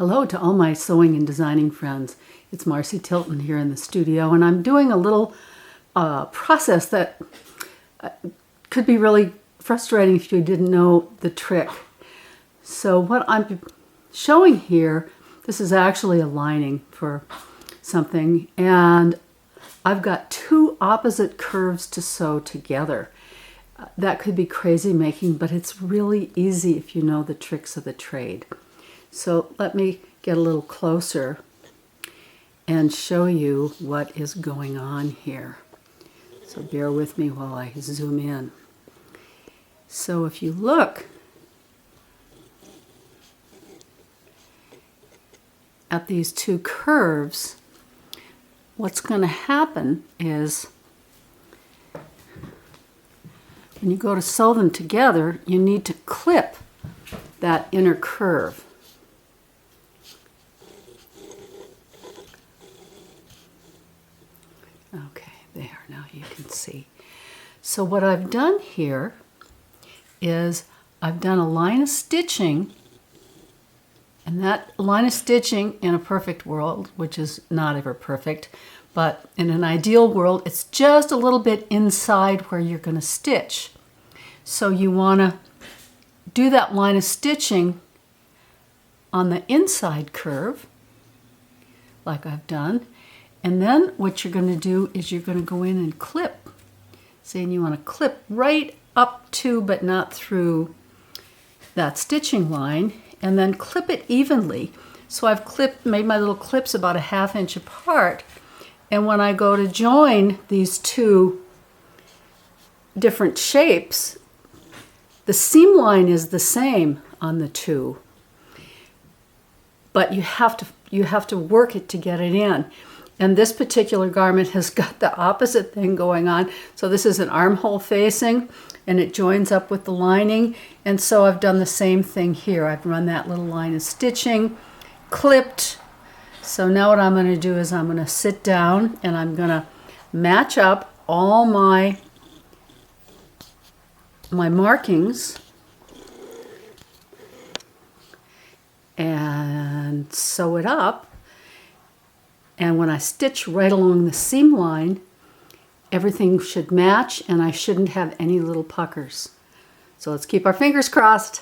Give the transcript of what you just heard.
Hello to all my sewing and designing friends. It's Marcytilton here in the studio, and I'm doing a little process that could be really frustrating if you didn't know the trick. So what I'm showing here, this is actually a lining for something, and I've got two opposite curves to sew together. That could be crazy making, but it's really easy if you know the tricks of the trade. So let me get a little closer and show you what is going on here. So bear with me while I zoom in. So if you look at these two curves, what's going to happen is when you go to sew them together, you need to clip that inner curve. Okay, there, now you can see. So what I've done here is I've done a line of stitching, and that line of stitching in a perfect world, which is not ever perfect, but in an ideal world, it's just a little bit inside where you're going to stitch. So you want to do that line of stitching on the inside curve, like I've done. And then what you're going to do is you're going to go in and clip. See, and you want to clip right up to, but not through, that stitching line, and then clip it evenly. So I've made my little clips about a 1/2 inch apart, and when I go to join these two different shapes, the seam line is the same on the two, but you have to work it to get it in. And this particular garment has got the opposite thing going on. So this is an armhole facing, and it joins up with the lining. And so I've done the same thing here. I've run that little line of stitching, clipped. So now what I'm going to do is I'm going to sit down and I'm going to match up all my markings and sew it up. And when I stitch right along the seam line, everything should match and I shouldn't have any little puckers. So let's keep our fingers crossed.